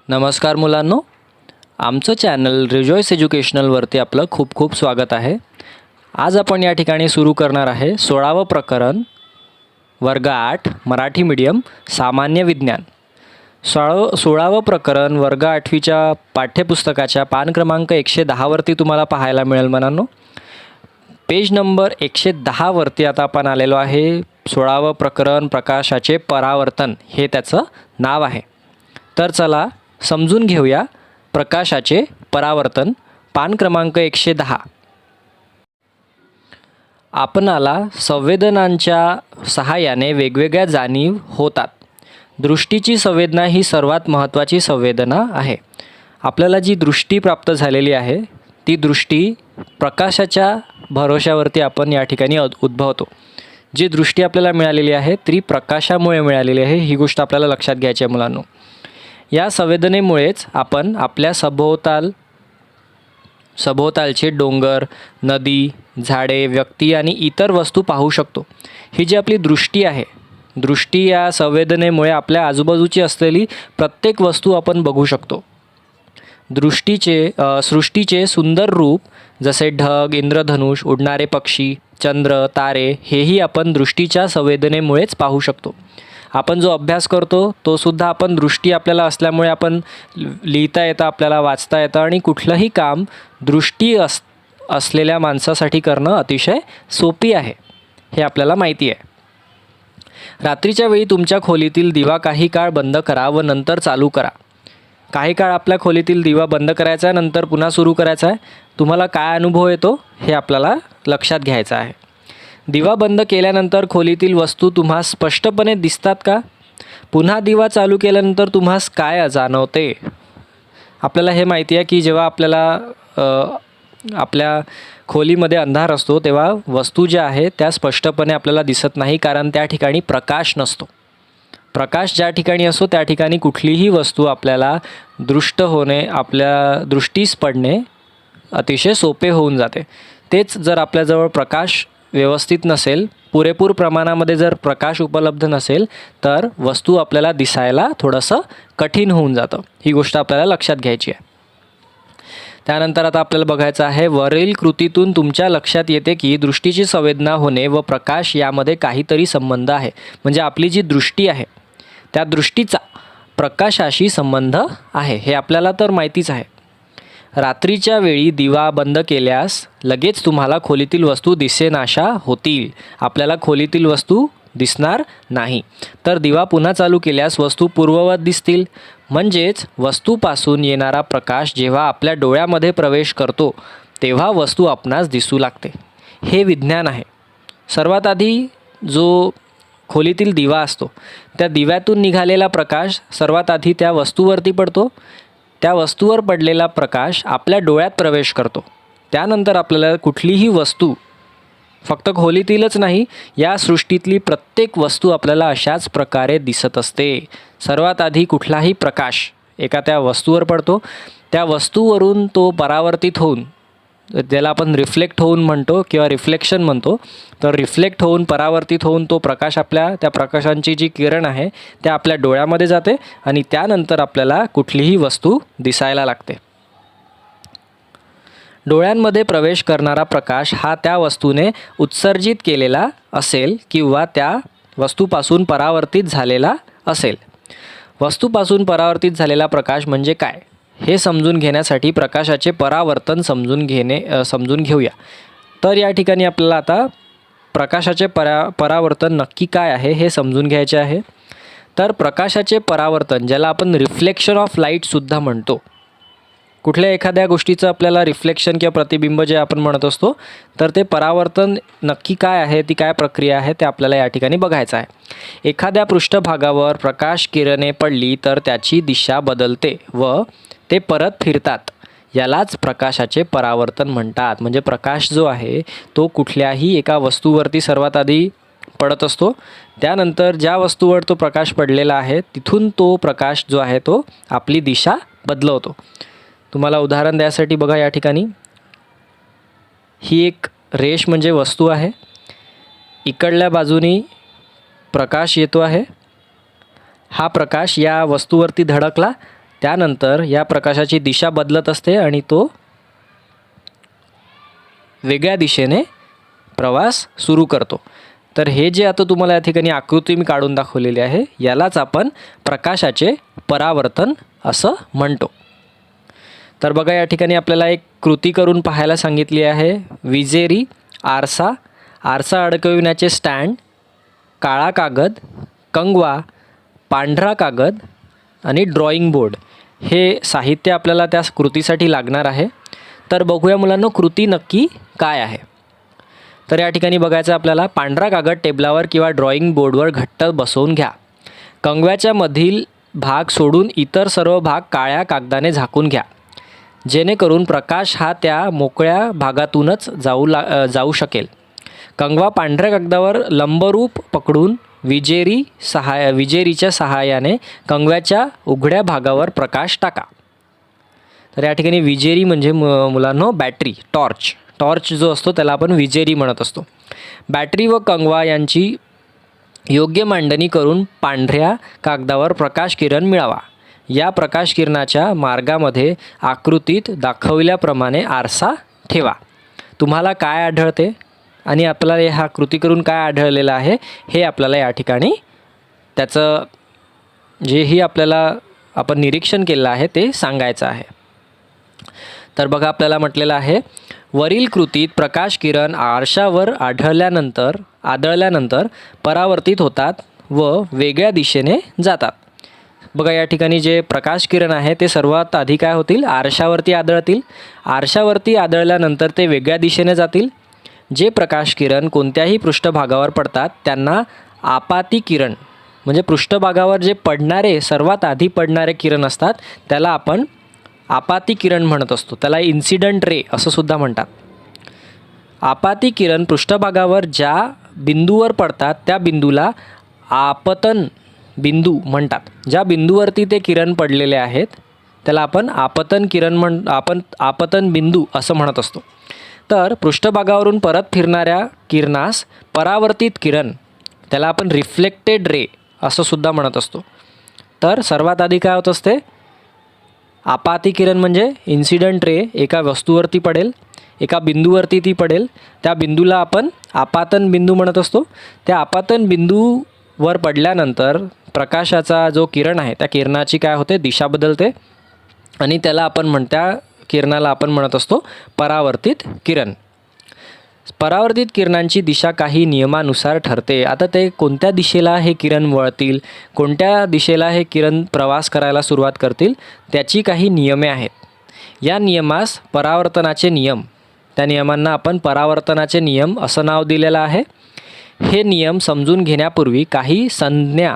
नमस्कार मुलांनो, आमचं चॅनल रिजॉईस एज्युकेशनलवरती आपलं खूप खूप स्वागत आहे. आज आपण या ठिकाणी सुरू करणार आहे 16वं प्रकरण वर्ग 8 मराठी मीडियम सामान्य विज्ञान. 16वं प्रकरण वर्ग 8वीच्या पाठ्यपुस्तकाच्या पान क्रमांक 110 वरती तुम्हाला पाहायला मिळेल मुलांनो. पेज नंबर 110 वरती आता आपण आलेलो आहे. 16वं प्रकरण प्रकाशाचे परावर्तन हे त्याचं नाव आहे. तर चला समजून घेऊया प्रकाशाचे परावर्तन. पान क्रमांक 110. आपणाला संवेदनांच्या सहाय्याने वेगवेगळ्या जाणीव होतात. दृष्टीची संवेदना ही सर्वात महत्त्वाची संवेदना आहे. आपल्याला जी दृष्टी प्राप्त झालेली आहे ती दृष्टी प्रकाशाच्या भरोश्यावरती आपण या ठिकाणी उद्भवतो. जी दृष्टी आपल्याला मिळालेली आहे ती प्रकाशामुळे मिळालेली आहे, ही गोष्ट आपल्याला लक्षात घ्यायची आहे मुलांनो. या संवेदनेमुळेच आपण आपल्या सभोवतालचे डोंगर, नदी, झाडे, व्यक्ती आणि इतर वस्तू पाहू शकतो. ही जी आपली दृष्टी आहे, दृष्टी या संवेदनेमुळे आपल्या आजूबाजूची असलेली प्रत्येक वस्तू आपण बघू शकतो. सृष्टीचे सुंदर रूप जसे ढग, इंद्रधनुष, उडणारे पक्षी, चंद्र, तारे हेही आपण दृष्टीच्या संवेदनेमुळेच पाहू शकतो. आपण जो अभ्यास करतो तो सुद्धा आपण दृष्टी आपल्याला असल्यामुळे आपण लिहिता येतं, आपल्याला वाचता येतं आणि कुठलंही काम दृष्टी असलेल्या माणसासाठी करणं अतिशय सोपी आहे, हे आपल्याला माहिती आहे. रात्रीच्या वेळी तुमच्या खोलीतील दिवा काही काळ बंद करा व नंतर चालू करा. काही काळ आपल्या खोलीतील दिवा बंद करायचा आहे, नंतर पुन्हा सुरू करायचा आहे. तुम्हाला काय अनुभव येतो हे आपल्याला लक्षात घ्यायचं आहे. दिवा बंद केल्यानंतर खोलीतील वस्तू तुम्हाला स्पष्टपणे दिसतात का? पुन्हा दिवा चालू केल्यानंतर तुम्हाला काय जाणवते? आपल्याला हे माहिती आहे की जेव्हा आपल्या खोलीमध्ये अंधार असतो तेव्हा वस्तू ज्या आहेत त्या स्पष्टपणे आपल्याला दिसत नाही, कारण त्या ठिकाणी प्रकाश नसतो. प्रकाश ज्या ठिकाणी असतो त्या ठिकाणी कुठलीही वस्तू आपल्याला दृष्ट होणे, आपल्या दृष्टीस पडणे अतिशय सोपे होऊन जाते. तेच जर आपल्याजवळ प्रकाश व्यवस्थित नसेल, पुरेपूर प्रमाणामध्ये जर प्रकाश उपलब्ध नसेल तर वस्तू आपल्याला दिसायला थोडंसं कठीण होऊन जातं. ही गोष्ट आपल्याला लक्षात घ्यायची आहे. त्यानंतर आता आपल्याला बघायचं आहे, वरील कृतीतून तुमच्या लक्षात येते की दृष्टीची संवेदना होणे व प्रकाश यामध्ये काहीतरी संबंध आहे. म्हणजे आपली जी दृष्टी आहे त्या दृष्टीचा प्रकाशाशी संबंध आहे, हे आपल्याला तर माहितीच आहे. रात्रीच्या वेळी दिवा बंद केल्यास लगेच तुम्हाला खोलीतील वस्तू दिसेनाशा होतील. आपल्याला खोलीतील वस्तू दिसणार नाही. तर दिवा पुन्हा चालू केल्यास वस्तू पूर्ववत दिसतील. म्हणजेच वस्तूपासून येणारा प्रकाश जेव्हा आपल्या डोळ्यामध्ये प्रवेश करतो तेव्हा वस्तू आपणास दिसू लागते. हे विज्ञान आहे. सर्वात आधी जो खोलीतील दिवा असतो त्या दिव्यातून निघालेला प्रकाश सर्वात आधी त्या वस्तूवरती पडतो. त्या वस्तूवर पडलेला प्रकाश आपल्या डोळ्यात प्रवेश करतो. त्यानंतर आपल्याला कुठलीही वस्तू, फक्त खोलीतीलच नाही, या सृष्टीतली प्रत्येक वस्तू आपल्याला अशाच प्रकारे दिसत असते. सर्वात आधी कुठलाही प्रकाश एका त्या वस्तूवर पडतो. त्या वस्तूवरून तो परावर्तित होऊन, ज्याला आपण रिफ्लेक्ट होऊन म्हणतो किंवा रिफ्लेक्शन म्हणतो, तर रिफ्लेक्ट होऊन परावर्तित होऊन तो प्रकाश त्या प्रकाशांची जी किरण आहे त्या आपल्या डोळ्यामध्ये जाते आणि त्यानंतर आपल्याला कुठलीही वस्तू दिसायला लागते. डोळ्यांमध्ये प्रवेश करणारा प्रकाश हा त्या वस्तूने उत्सर्जित केलेला असेल किंवा त्या वस्तूपासून परावर्तित झालेला असेल. वस्तूपासून परावर्तित झालेला प्रकाश म्हणजे काय हे समजून घेण्यासाठी प्रकाशाचे परावर्तन समजून घेऊया. तर या ठिकाणी आपल्याला आता प्रकाशाचे परावर्तन नक्की काय आहे हे समजून घ्यायचे आहे. तर प्रकाशाचे परावर्तन, ज्याला आपण रिफ्लेक्शन ऑफ लाईटसुद्धा म्हणतो, कुठल्या एखाद्या गोष्टीचं आपल्याला रिफ्लेक्शन किंवा प्रतिबिंब जे आपण म्हणत असतो, तर ते परावर्तन नक्की काय आहे, ती काय प्रक्रिया आहे ते आपल्याला या ठिकाणी बघायचं आहे. एखाद्या पृष्ठभागावर प्रकाश किरणे पडली तर त्याची दिशा बदलते व ते परत फिरतात. यालाच प्रकाशाचे परावर्तन म्हणतात. म्हणजे प्रकाश जो आहे तो कुठल्याही एका वस्तूवरती सर्वात आधी पडत असतो. त्यानंतर ज्या वस्तूवर तो प्रकाश पडलेला आहे तिथून तो प्रकाश जो आहे तो आपली दिशा बदलवतो. तुम्हाला उदाहरण द्यायसाठी बघा, या ठिकाणी ही एक रेष म्हणजे वस्तू आहे. इकडल्या बाजूनी प्रकाश येतो आहे. हा प्रकाश या वस्तूवरती धडकला त्यानंतर या प्रकाशाची दिशा बदलत असते आणि तो वेगळ्या दिशेने प्रवास सुरू करतो. तर हे जे आता तुम्हाला या ठिकाणी आकृती मी काढून दाखवलेली आहे, यालाच आपण प्रकाशाचे परावर्तन असं म्हणतो. तर बघा, या ठिकाणी आपल्याला एक कृती करून पाहायला सांगितली आहे. विजेरी, आरसा, आरसा अडकविण्याचे स्टँड, काळा कागद, कंगवा, पांढरा कागद आणि ड्रॉइंग बोर्ड हे साहित्य आपल्याला त्या कृतीसाठी लागणार आहे. तर बघूया मुलांनो, कृती नक्की काय आहे. तर या ठिकाणी बघायचं आपल्याला, पांढरा कागद टेबलावर किंवा ड्रॉइंग बोर्डवर घट्ट बसवून घ्या. कंगव्याच्या मधील भाग सोडून इतर सर्व भाग काळ्या कागदाने झाकून घ्या, जेणेकरून प्रकाश हा त्या मोकळ्या भागातूनच जाऊ शकेल. कंगवा पांढऱ्या कागदावर लंबरूप पकडून विजेरीच्या सहाय्याने कंगव्याच्या उघड्या भागावर प्रकाश टाका. तर या ठिकाणी विजेरी म्हणजे मुलांनो बॅटरी, टॉर्च जो असतो त्याला आपण विजेरी म्हणत असतो. बॅटरी व कंगवा यांची योग्य मांडणी करून पांढऱ्या कागदावर प्रकाश किरण मिळवा. या प्रकाश किरणाच्या मार्गामध्ये आकृतीत दाखवल्याप्रमाणे आरसा ठेवा. तुम्हाला काय आढळते आणि आपल्याला हा कृती करून काय आढळलेलं आहे हे आपल्याला या ठिकाणी त्याचं जेही आपल्याला आपण निरीक्षण केलं आहे ते सांगायचं आहे. तर बघा, आपल्याला म्हटलेलं आहे, वरील कृतीत प्रकाश किरण आरशावर आदळल्यानंतर परावर्तित होतात व वेगळ्या दिशेने जातात. बघा, या ठिकाणी जे प्रकाश किरण आहे ते सर्वात आधी काय होतील, आरशावरती आदळतील. आरशावरती आदळल्यानंतर ते वेगळ्या दिशेने जातील. जे प्रकाश किरण कोणत्याही पृष्ठभागावर पडतात त्यांना आपाती किरण म्हणजे पृष्ठभागावर जे पडणारे सर्वात आधी पडणारे किरण असतात त्याला आपण आपाती किरण म्हणत असतो. त्याला इन्सिडंट रे असं सुद्धा म्हणतात. आपाती किरण पृष्ठभागावर ज्या बिंदूवर पडतात त्या बिंदूला आपतन बिंदू म्हणतात. ज्या बिंदूवरती ते किरण पडलेले आहेत त्याला आपण आपतन बिंदू असं म्हणत असतो. तर पृष्ठभागावरून परत फिरणाऱ्या किरणास परावर्तित किरण त्याला आपण रिफ्लेक्टेड रे असं सुद्धा म्हणत असतो. तर सर्वात आधी काय होत असते, आपाती किरण म्हणजे इन्सिडंट रे एका वस्तूवरती पडेल, एका बिंदूवरती ती पडेल. त्या बिंदूला आपण आपातन बिंदू म्हणत असतो. त्या आपातन बिंदूवर पडल्यानंतर प्रकाशाचा जो किरण आहे त्या किरणाची काय होते, दिशा बदलते आणि त्या किरणाला आपण म्हणत असतो परावर्तित किरण. परावर्तित किरणांची दिशा काही नियमानुसार ठरते. आता ते कोणत्या दिशेला हे किरण वळतील, कोणत्या दिशेला हे किरण प्रवास करायला सुरुवात करतील त्याची काही नियमे आहेत. या नियमास परावर्तनाचे नियम, त्या नियमांना आपण परावर्तनाचे नियम असं नाव दिलेलं आहे. हे नियम समजून घेण्यापूर्वी काही संज्ञा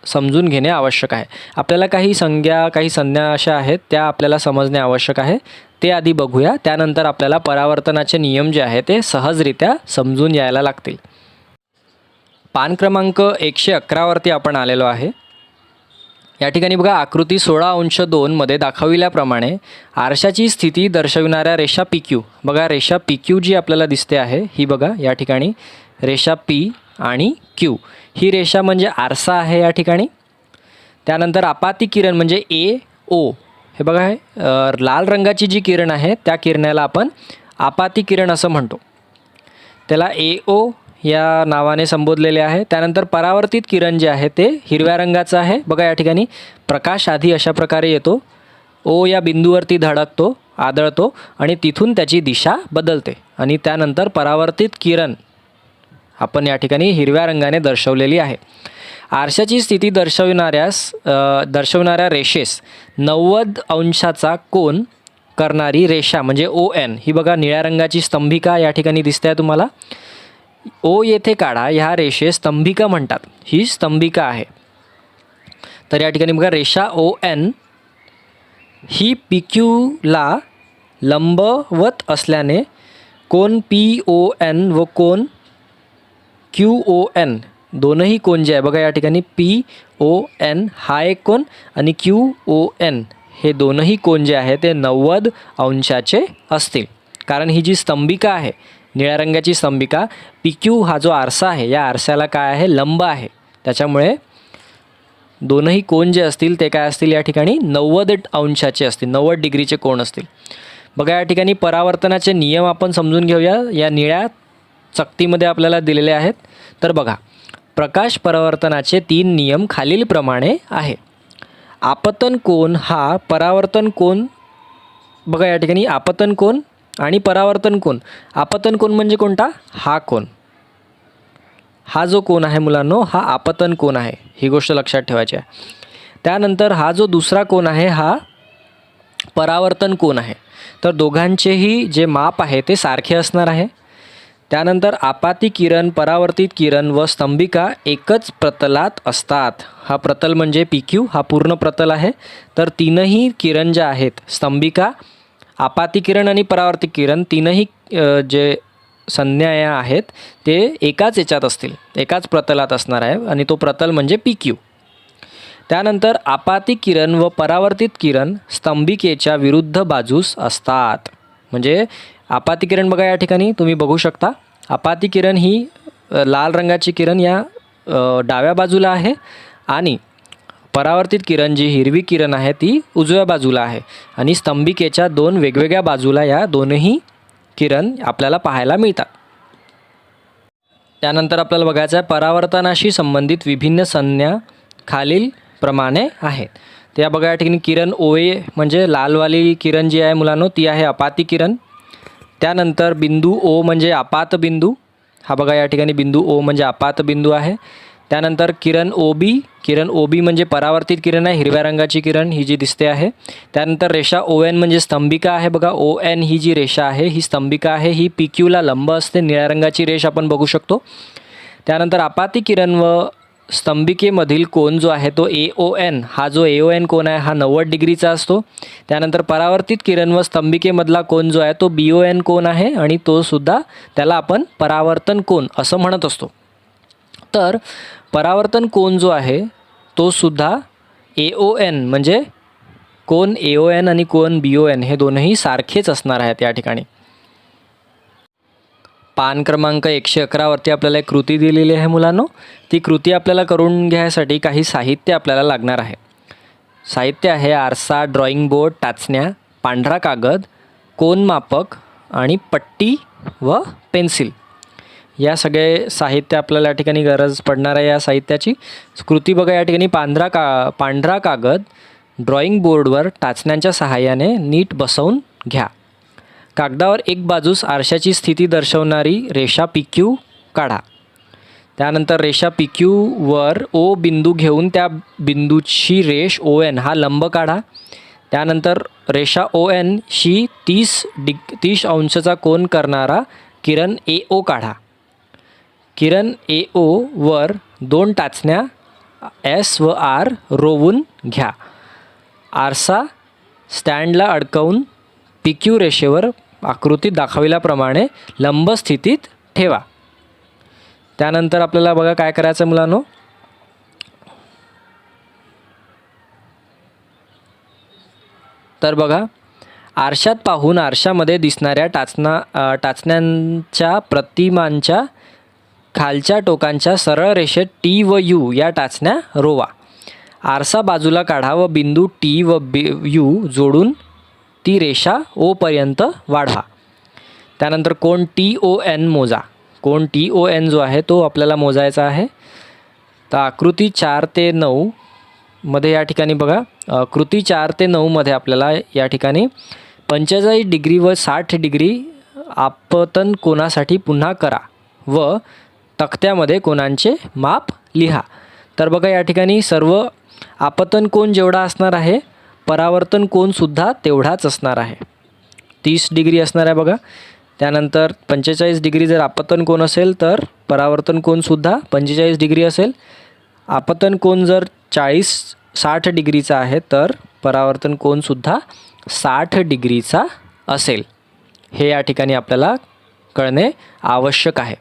समजून घेणे आवश्यक आहे. आपल्याला काही संज्ञा अशा आहेत त्या आपल्याला समजणे आवश्यक आहे. ते आधी बघूया, त्यानंतर आपल्याला परावर्तनाचे नियम जे आहे ते सहजरित्या समजून यायला लागतील. पान क्रमांक 111 वरती आपण आलेलो आहे. या ठिकाणी बघा, आकृती 16:2 मध्ये दाखविल्याप्रमाणे आरशाची स्थिती दर्शविणाऱ्या रेषा PQ, बघा रेषा PQ जी आपल्याला दिसते आहे ही बघा, या ठिकाणी रेषा P आणि Q ही रेषा म्हणजे आरसा आहे या ठिकाणी. त्यानंतर आपाती किरण म्हणजे AO, हे बघा हे लाल रंगाची जी किरण आहे त्या किरणाला आपण आपाती किरण असं म्हणतो. त्याला AO या नावाने संबोधलेले आहे. त्यानंतर परावर्तित किरण जे आहे ते हिरव्या रंगाचं आहे. बघा या ठिकाणी प्रकाश आधी अशा प्रकारे येतो, O या बिंदूवरती आदळतो आणि तिथून त्याची दिशा बदलते आणि त्यानंतर परावर्तित किरण आपण या ठिकाणी हिरव्या रंगाने दर्शवलेली आहे. आरशाची स्थिती दर्शवणाऱ्या रेषेस 90 अंशाचा कोन करणारी रेषा म्हणजे ON ही बघा निळ्या रंगाची स्तंभिका या ठिकाणी दिसते आहे तुम्हाला. O येथे काढा, ह्या रेषेस स्तंभिका म्हणतात. ही स्तंभिका आहे. तर या ठिकाणी बघा रेषा ON ही PQला लंबवत असल्याने कोन PON व कोन QON दोनही कोन जे आहे बघा या ठिकाणी PON हा एक कोन आणि QON हे दोनही कोन जे आहे ते 90 अंशाचे असतील. कारण ही जी स्तंभिका आहे निळ्या रंगाची स्तंभिका, PQ हा जो आरसा आहे या आरशाला काय आहे, लंब आहे. त्याच्यामुळे दोनही कोन जे असतील ते काय असतील या ठिकाणी 90 अंशाचे असतील, 90 डिग्रीचे कोन असतील. बघा या ठिकाणी परावर्तनाचे नियम आपण समजून घेऊया. या निळ्या चकतीमध्ये आपल्याला दिलेले आहेत. तर बघा, प्रकाश परावर्तनाचे 3 नियम खालीलप्रमाणे आहे. आपतन कोन हा परावर्तन कोन, बघा या ठिकाणी आपतन कोन आणि परावर्तन कोन. आपतन कोन म्हणजे कोणता? हा कोन, हा जो कोन आहे मुलांनो हा आपतन कोन आहे, ही गोष्ट लक्षात ठेवायची आहे. त्यानंतर हा जो दुसरा कोन आहे हा परावर्तन कोन आहे. तर दोघांचेही जे माप आहे ते सारखे असणार आहे. त्यानंतर आपाती किरण, परावर्तित किरण व स्तंभिका एकच प्रतलात असतात. हा प्रतल म्हणजे PQ, हा पूर्ण प्रतल आहे. तर तीनही किरण ज्या आहेत, स्तंभिका, आपाती किरण आणि परावर्तित किरण, तीनही जे संज्ञा आहेत ते एकाच याच्यात असतील, एकाच प्रतलात असणार आहे आणि तो प्रतल म्हणजे PQ. त्यानंतर आपाती किरण व परावर्तित किरण स्तंभिकेच्या विरुद्ध बाजूस असतात. म्हणजे आपाती किरण बघा या ठिकाणी तुम्ही बघू शकता, आपाती किरण ही लाल रंगाची किरण या डाव्या बाजूला आहे आणि परावर्तित किरण जी हिरवी किरण आहे ती उजव्या बाजूला आहे आणि स्तंभिकेच्या 2 वेगवेगळ्या बाजूला या दोनही किरण आपल्याला पाहायला मिळतात. त्यानंतर आपल्याला बघायचं आहे परावर्तनाशी संबंधित विभिन्न संज्ञा खालील प्रमाणे आहेत. त्या बघा या ठिकाणी किरण OA म्हणजे लालवाली किरण जी आहे मुलांनो ती आहे अपाती किरण. त्यानंतर बिंदू O म्हणजे आपात बिंदू, हा बघा या ठिकाणी बिंदू O म्हणजे आपात बिंदू आहे. त्यानंतर किरण OB म्हणजे परावर्तित किरण आहे, हिरव्या रंगाची किरण ही जी दिसते आहे. त्यानंतर रेषा ON म्हणजे स्तंभिका आहे. बघा ON ही जी रेषा आहे ही स्तंभिका आहे, ही PQला लंब असते, निळ्या रंगाची रेष आपण बघू शकतो. त्यानंतर आपाती किरण व स्तंभिकेमधील कोन जो आहे तो AON, हा जो AON कोन आहे हा 90 डिग्रीचा असतो. त्यानंतर परावर्तित किरण व स्तंभिकेमधला कोन जो आहे तो BON कोन आहे आणि तो सुद्धा त्याला आपण परावर्तन कोन असं म्हणत असतो. तर परावर्तन कोन जो आहे तो सुद्धा AON म्हणजे कोन AON आणि कोन BON हे दोनही सारखेच असणार आहेत. या ठिकाणी पान क्रमांक 111 वरती आपल्याला एक कृती दिलेली आहे मुलांनो. ती कृती आपल्याला करून घ्यायसाठी काही साहित्य आपल्याला लागणार आहे. साहित्य आहे आरसा, ड्रॉइंग बोर्ड, टाचण्या, पांढरा कागद, कोनमापक आणि पट्टी व पेन्सिल. या सगळे साहित्य आपल्याला या ठिकाणी गरज पडणार आहे. या साहित्याची कृती बघा या ठिकाणी पांढरा कागद ड्रॉइंग बोर्डवर टाचण्यांच्या सहाय्याने नीट बसवून घ्या. कागदावर एक बाजूस आरशाची स्थिती दर्शवणारी रेषा PQ काढा. त्यानंतर रेषा PQ वर O बिंदू घेऊन त्या बिंदूची रेष ON हा लंब काढा. त्यानंतर रेषा ON शी 30 अंशाचा कोन करणारा किरण AO काढा. किरण AO वर 2 टाचण्या S व R रोवून घ्या. आरसा स्टँडला अडकवून PQ रेषेवर आकृतीत दाखविल्याप्रमाणे लंब स्थितीत ठेवा. त्यानंतर आपल्याला बघा काय करायचं मुलांनो, तर बघा आरशात पाहून आरशामध्ये दिसणाऱ्या टाचण्यांच्या प्रतिमांच्या खालच्या टोकांच्या सरळ रेषेत T व U या टाचण्या रोवा. आरसा बाजूला काढा व बिंदू T व U जोडून ती रेषा O पर्यंत वाढवा. त्यानंतर कोन TON मोजा. कोन TON जो आहे तो आपल्याला मोजायचा आहे. तर आकृती 4 ते 9 मध्ये या ठिकाणी बघा, कृती 4 ते 9 मध्ये आपल्याला या ठिकाणी 45 डिग्री व 60 डिग्री आपतन कोनासाठी पुन्हा करा व तक्त्यामध्ये कोनांचे माप लिहा. तर बघा या ठिकाणी सर्व आपतन कोन जेवढा असणार आहे परावर्तन कोनसुद्धा तेवढाच असणार आहे, 30 डिग्री असणार आहे बघा. त्यानंतर 45 डिग्री जर आपतन कोन असेल तर परावर्तन कोनसुद्धा 45 डिग्री असेल. आपतन कोन जर 60 डिग्रीचा आहे तर परावर्तन कोनसुद्धा 60 डिग्रीचा असेल. हे या ठिकाणी आपल्याला कळणे आवश्यक आहे.